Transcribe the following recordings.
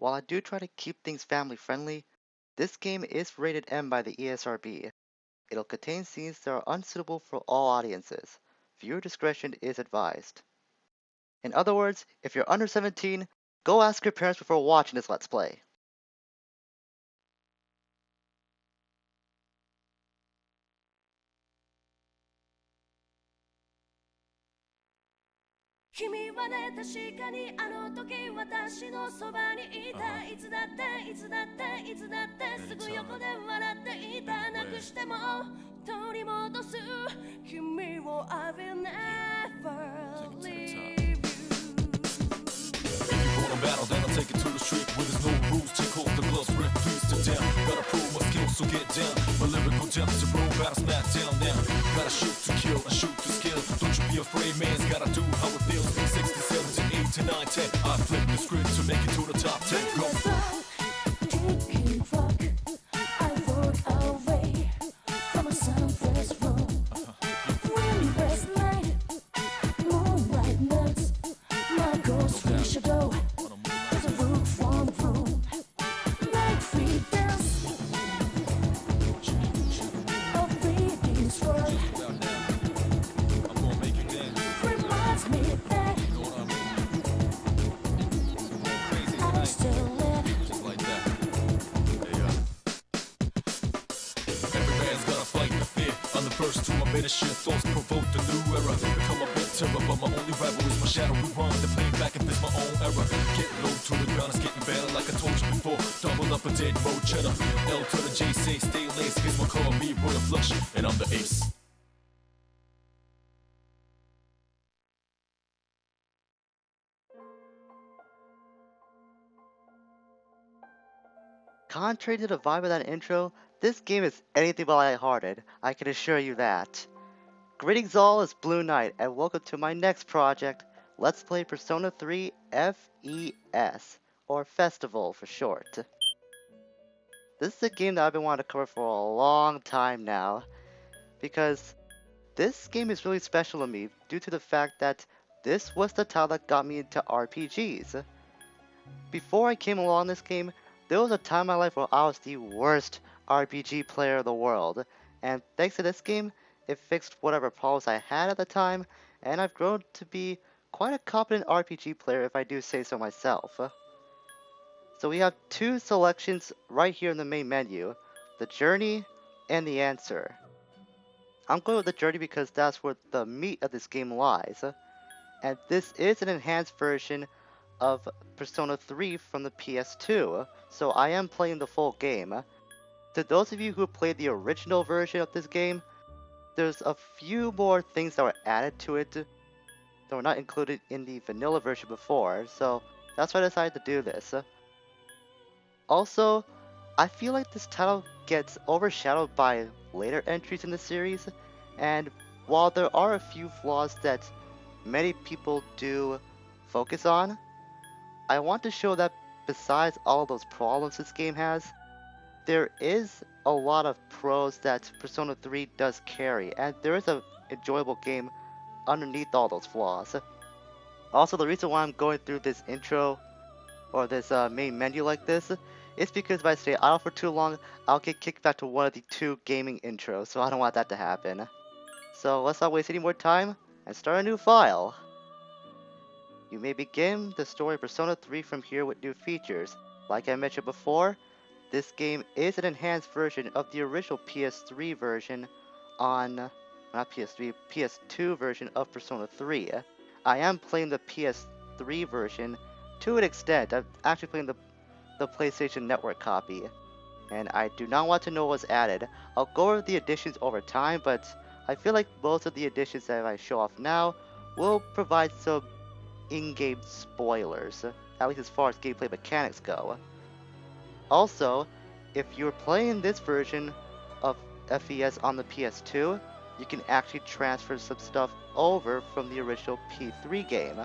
while I do try to keep things family friendly, this game is rated M by the ESRB. It'll contain scenes that are unsuitable for all audiences. Viewer discretion is advised. In other words, if you're under 17, go ask your parents before watching this Let's Play. 君はね確かにあの時私のそばにいたいつだっていつだっていつだってすぐ横で笑っていたなくしても取り戻す君を I will never leave you Battle, then I'll take it to the street where there's no rules. Take off the gloves, rip please to down. Gotta prove my skills, so get down. My lyrical depths are bro, battle smack down now. Gotta shoot to kill and shoot to skill. Don't you be afraid, man's gotta do how it feels. 60, 70, 80, 9, 10. I flip the script to make it to the top 10. Go. First to my better shit, thoughts provoke the new era. Become a bit terror, but my only rival is my shadow. We run the play back and fix my own error. Get low to the ground, it's getting better like I told you before. Double up a dead road cheddar. L to the J, say stay laced. Here's my call, me royal flush, and I'm the ace. Contrary to the vibe of that intro, this game is anything but lighthearted, I can assure you that. Greetings all, it's Blue Knight, and welcome to my next project, Let's Play Persona 3 FES, or Festival for short. This is a game that I've been wanting to cover for a long time now, because this game is really special to me due to the fact that this was the title that got me into RPGs. Before I came along this game, there was a time in my life where I was the worst RPG player in the world, and thanks to this game, it fixed whatever problems I had at the time, and I've grown to be quite a competent RPG player if I do say so myself. So we have two selections right here in the main menu, the journey and the answer. I'm going with the journey because that's where the meat of this game lies, and this is an enhanced version of Persona 3 from the PS2, so I am playing the full game. To those of you who played the original version of this game, there's a few more things that were added to it that were not included in the vanilla version before, so that's why I decided to do this. Also, I feel like this title gets overshadowed by later entries in the series, and while there are a few flaws that many people do focus on, I want to show that besides all those problems this game has, there is a lot of pros that Persona 3 does carry, and there is an enjoyable game underneath all those flaws. Also, the reason why I'm going through this intro, or this main menu like this, is because if I stay idle for too long, I'll get kicked back to one of the two gaming intros, so I don't want that to happen. So let's not waste any more time, and start a new file. You may begin the story of Persona 3 from here with new features. Like I mentioned before, this game is an enhanced version of the original PS3 version on, not PS3, PS2 version of Persona 3. I am playing the PS3 version to an extent. I'm actually playing the PlayStation Network copy, and I do not want to know what's added. I'll go over the additions over time, but I feel like most of the additions that I show off now will provide some in-game spoilers, at least as far as gameplay mechanics go. Also, if you're playing this version of FES on the PS2, you can actually transfer some stuff over from the original P3 game.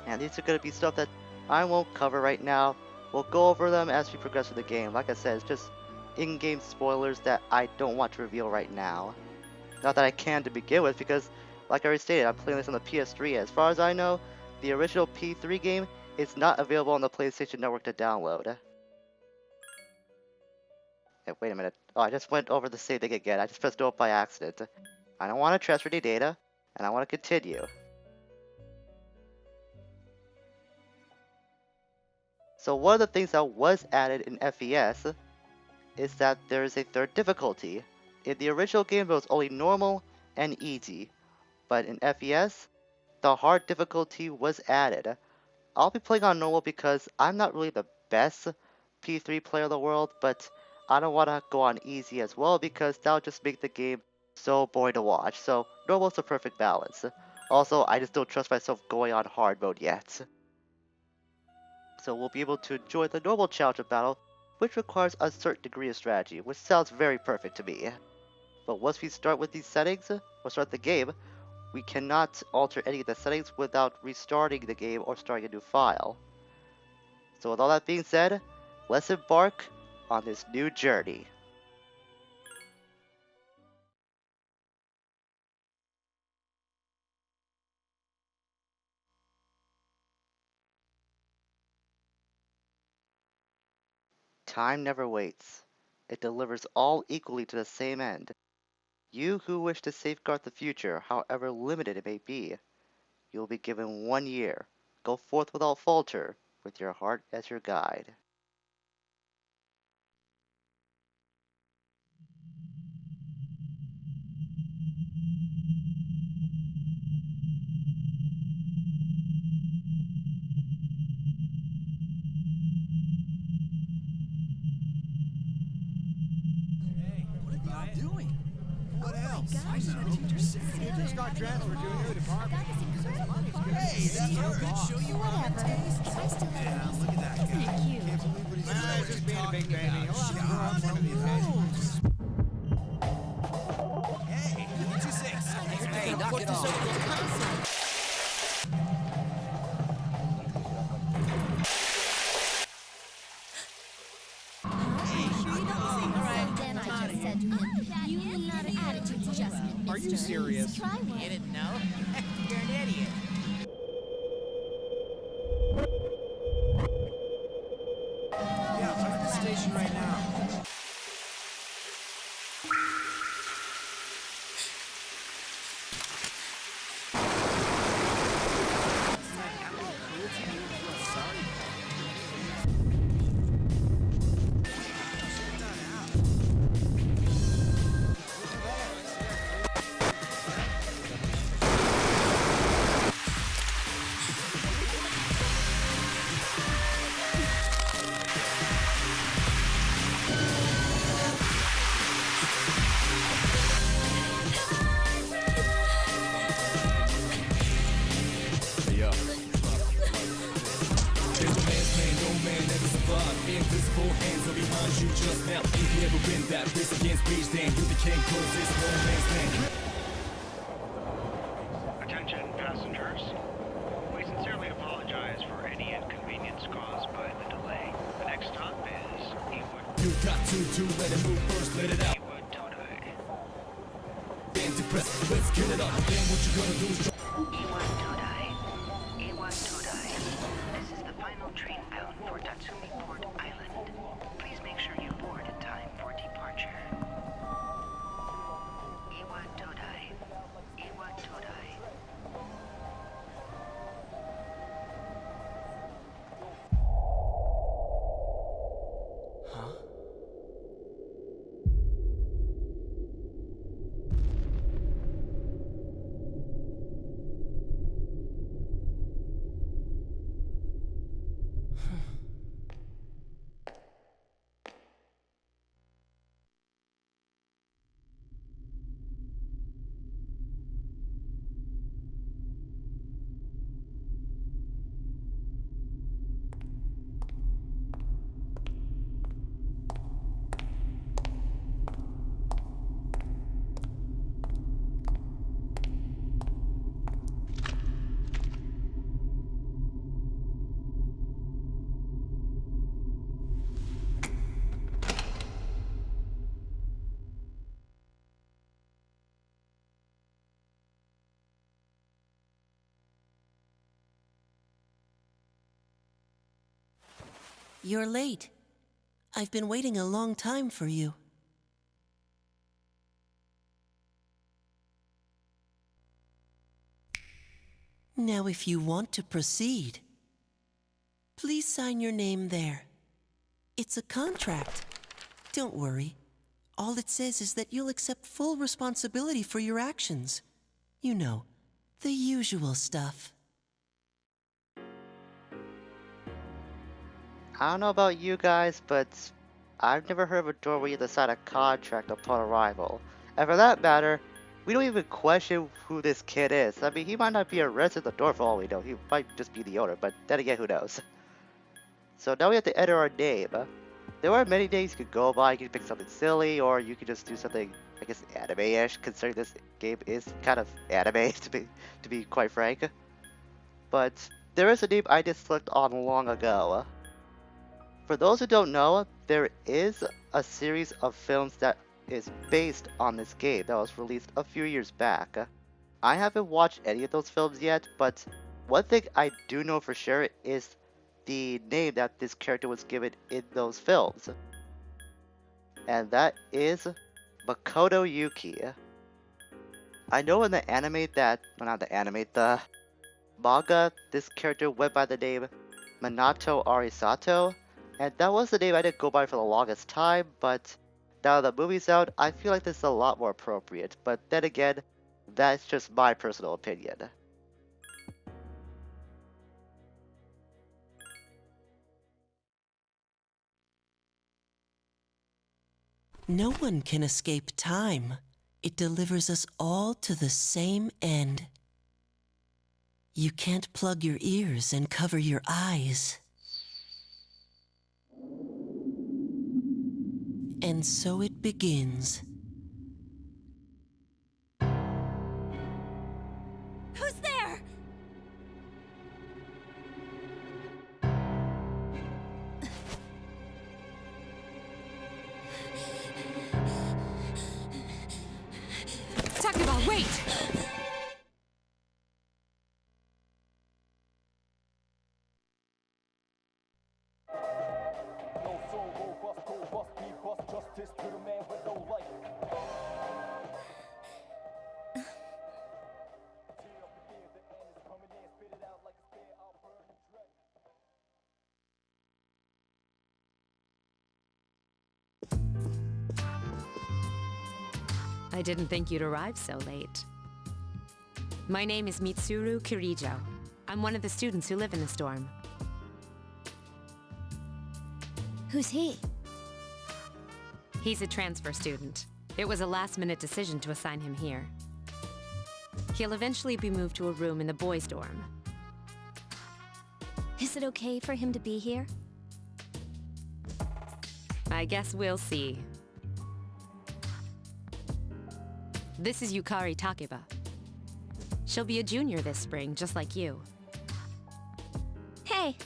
And these are going to be stuff that I won't cover right now. We'll go over them as we progress through the game. Like I said, it's just in-game spoilers that I don't want to reveal right now. Not that I can to begin with, because like I already stated, I'm playing this on the PS3. As far as I know, the original P3 game it's not available on the PlayStation Network to download. Hey, wait a minute. Oh, I just went over the same thing again. I just pressed no by accident. I don't want to transfer any data, and I want to continue. So one of the things that was added in FES is that there is a third difficulty. In the original game, it was only normal and easy, but in FES, the hard difficulty was added. I'll be playing on normal because I'm not really the best P3 player in the world, but I don't want to go on easy as well because that'll just make the game so boring to watch. So normal is the perfect balance. Also, I just don't trust myself going on hard mode yet. So we'll be able to enjoy the normal challenge of battle, which requires a certain degree of strategy, which sounds very perfect to me. But once we start with these settings, or start the game, we cannot alter any of the settings without restarting the game or starting a new file. So with all that being said, let's embark on this new journey. Time never waits. It delivers all equally to the same end. You who wish to safeguard the future, however limited it may be, you will be given 1 year. Go forth without falter, with your heart as your guide. Doing? What else? I know. Just got transferred to a new department. Hey, that's her. Could show you around the taste. Yeah, look at that guy. Can't believe what he's doing. Nah, just being a big baby. He'll have to grow up one of these days. Hey, 2-6. Hey, knock it off. Are you serious? You didn't know? You're an idiot. Yeah, I'm at the station right now. Invisible hands are behind you just now. If you ever win that race against beach, then you became close. It's no man's land. Attention passengers. We sincerely apologize for any inconvenience caused by the delay. The next stop is Ewood. You got to let it move first, let it out. Ewood Todai. Then depress, let's get it up. Then what you gonna do is Ewood Todai. Ewood Todai. This is the final train bound for Tatsumi Port Island. Please make sure you board in time for departure. Ewood Todai. Ewood Todai. Huh? You're late. I've been waiting a long time for you. Now, if you want to proceed, please sign your name there. It's a contract. Don't worry. All it says is that you'll accept full responsibility for your actions. You know, the usual stuff. I don't know about you guys, but I've never heard of a door where you have to sign a contract upon arrival. And for that matter, we don't even question who this kid is. I mean, he might not be a resident of the door for all we know. He might just be the owner, but then again, who knows? So now we have to enter our name. There are many names you could go by. You could pick something silly, or you could just do something, I guess, anime-ish, considering this game is kind of anime, to be quite frank. But there is a name I just clicked on long ago. For those who don't know, there is a series of films that is based on this game that was released a few years back. I haven't watched any of those films yet, but one thing I do know for sure is the name that this character was given in those films. And that is Makoto Yuki. I know in the anime that, well, not the anime, the manga, this character went by the name Minato Arisato, and that was the name I didn't go by for the longest time, but now that the movie's out, I feel like this is a lot more appropriate, but then again, that's just my personal opinion. No one can escape time. It delivers us all to the same end. You can't plug your ears and cover your eyes. And so it begins. Who's there? Takeba, wait! I didn't think you'd arrive so late. My name is Mitsuru Kirijo. I'm one of the students who live in this dorm. Who's he? He's a transfer student. It was a last-minute decision to assign him here. He'll eventually be moved to a room in the boys' dorm. Is it okay for him to be here? I guess we'll see. This is Yukari Takeba. She'll be a junior this spring, just like you. Hey!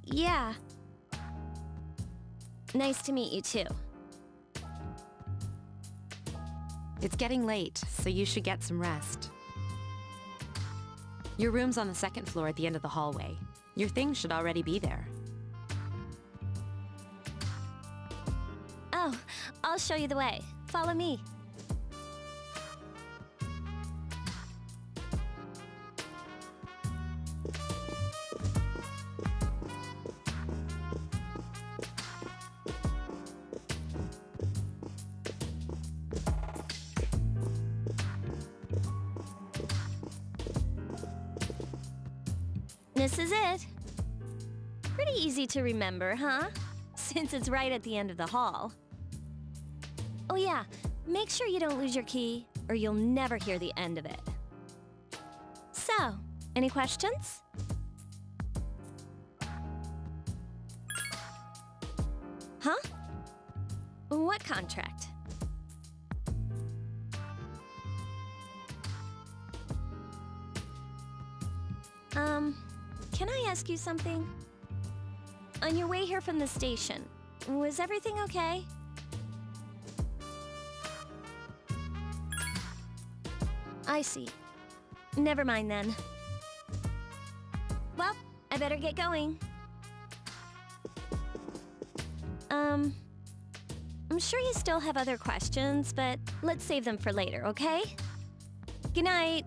Yeah. Nice to meet you too. It's getting late, so you should get some rest. Your room's on the second floor at the end of the hallway. Your things should already be there. Oh, I'll show you the way. Follow me. This is it. Pretty easy to remember, huh? Since it's right at the end of the hall. Oh yeah, make sure you don't lose your key, or you'll never hear the end of it. So, any questions? Huh? What contract? Can I ask you something? On your way here from the station, was everything okay? I see. Never mind then. Well, I better get going. I'm sure you still have other questions, but let's save them for later, okay? Good night.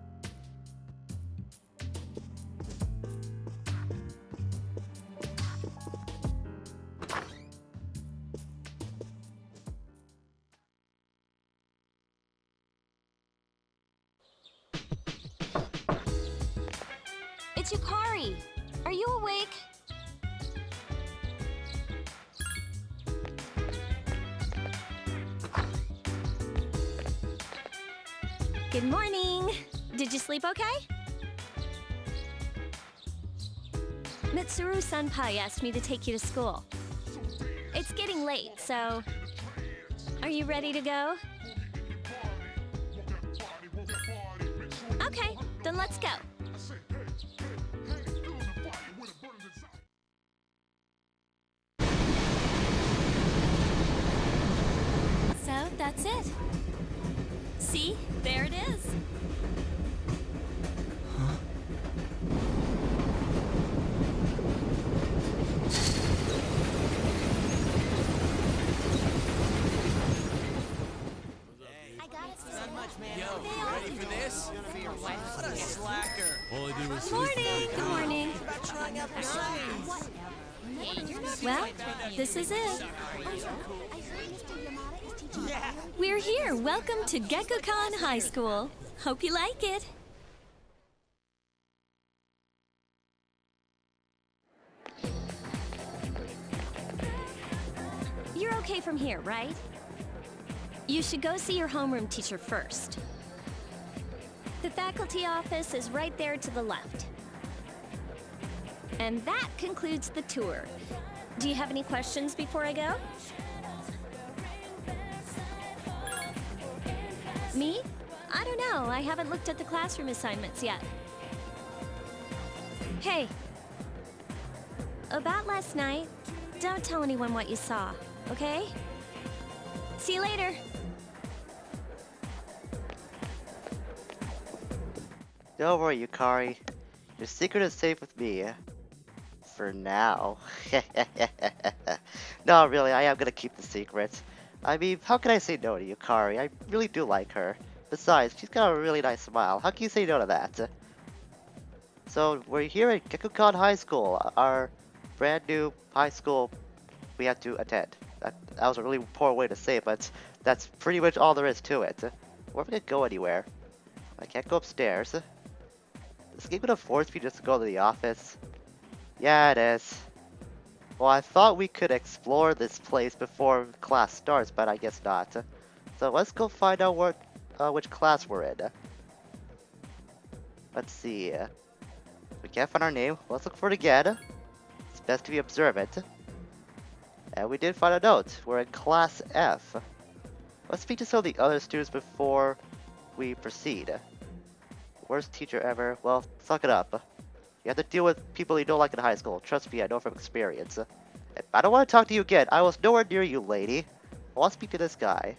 It's Yukari. Are you awake? Good morning. Did you sleep okay? Mitsuru Senpai asked me to take you to school. It's getting late, so are you ready to go? Okay, then let's go. So that's it. See, there it is. Yo, ready for this? What a slacker. All I did was Morning, good morning. Trying out for science. Well, this is it. Yeah. We're here. Welcome to Gekukan High School. Hope you like it. You're okay from here, right? You should go see your homeroom teacher first. The faculty office is right there to the left. And that concludes the tour. Do you have any questions before I go? Me? I don't know. I haven't looked at the classroom assignments yet. Hey. About last night, don't tell anyone what you saw, okay? See you later. Don't worry, Yukari. Your secret is safe with me. For now. No, really, I am gonna keep the secret. I mean, how can I say no to Yukari? I really do like her. Besides, she's got a really nice smile. How can you say no to that? So, we're here at Gekukan High School, our brand new high school we have to attend. That was a really poor way to say it, but that's pretty much all there is to it. We're not gonna go anywhere. I can't go upstairs. Is the game gonna force me just to go to the office? Yeah, it is. Well, I thought we could explore this place before class starts, but I guess not. So let's go find out which class we're in. Let's see. We can't find our name. Let's look for it again. It's best to be observant. And we did find a note. We're in Class F. Let's speak to some of the other students before we proceed. Worst teacher ever. Well, suck it up. You have to deal with people you don't like in high school. Trust me, I know from experience. I don't want to talk to you again. I was nowhere near you, lady. I want to speak to this guy.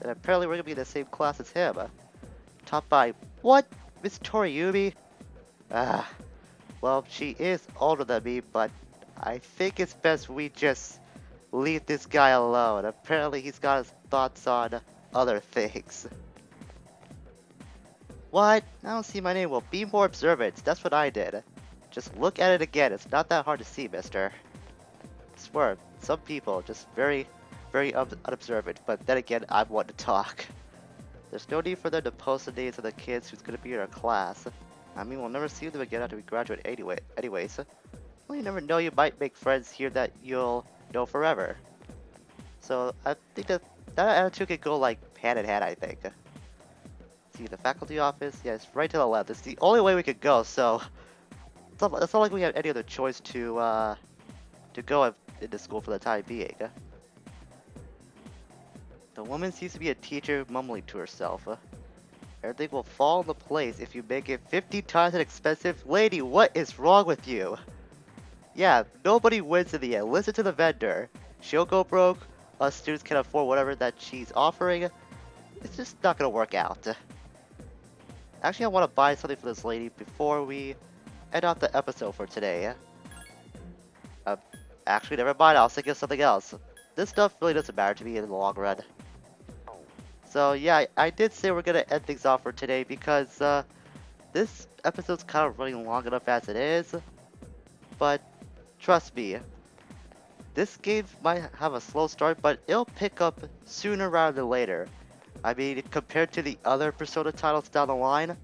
And apparently we're going to be in the same class as him. Taught by... What? Miss Toriyumi? Ah. Well, she is older than me, but I think it's best we just leave this guy alone. Apparently he's got his thoughts on other things. What? I don't see my name. Well, be more observant. That's what I did. Just look at it again. It's not that hard to see, mister. I swear, some people just very unobservant. But then again, I'm one to talk. There's no need for them to post the names of the kids who's going to be in our class. I mean, we'll never see them again after we graduate anyways. Well, you never know. You might make friends here that you'll know forever. So, I think that attitude could go, like, hand in hand, I think. See, the faculty office? Yeah, it's right to the left. It's the only way we could go, so... It's not like we have any other choice to go into school for the time being. The woman seems to be a teacher mumbling to herself. Everything will fall into place if you make it 50 times as expensive. Lady, what is wrong with you? Yeah, nobody wins in the end. Listen to the vendor. She'll go broke. Us students can afford whatever that she's offering. It's just not gonna work out. Actually, I want to buy something for this lady before we end off the episode for today. Uh, actually, never mind. I was thinking of something else. This stuff really doesn't matter to me in the long run. So yeah, I did say we're gonna end things off for today because this episode's kind of running long enough as it is. But trust me, this game might have a slow start, but it'll pick up sooner rather than later. I mean, compared to the other Persona titles down the line,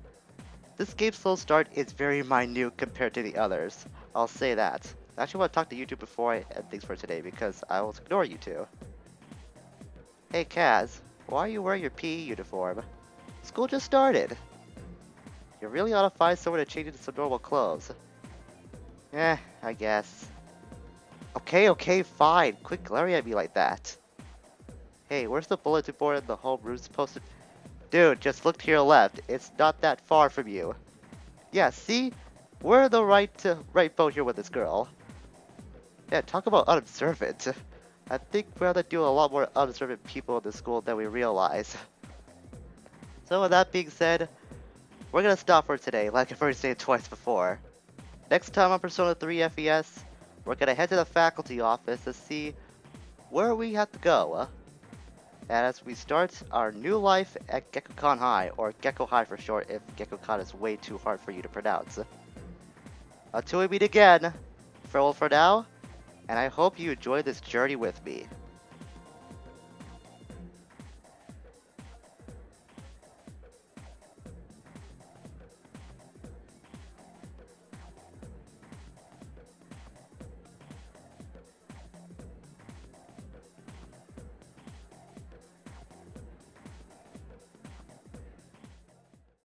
this game's slow start is very minute compared to the others. I'll say that. I actually want to talk to you two before I end things for today because I will ignore you two. Hey Kaz, why are you wearing your PE uniform? School just started. You really ought to find somewhere to change into some normal clothes. I guess. Okay, fine. Quit glaring at me like that. Hey, where's the bulletin board and the home room supposed to... Dude, just look to your left. It's not that far from you. Yeah, see? We're in the right boat here with this girl. Yeah, talk about unobservant. I think we're gonna do a lot more unobservant people in this school than we realize. So with that being said, we're gonna stop for today, like I've already said twice before. Next time on Persona 3 FES, we're gonna head to the faculty office to see where we have to go. As we start our new life at Gekkokan High, or Gekko High for short if Gekkokan is way too hard for you to pronounce. Until we meet again, farewell for now, and I hope you enjoy this journey with me.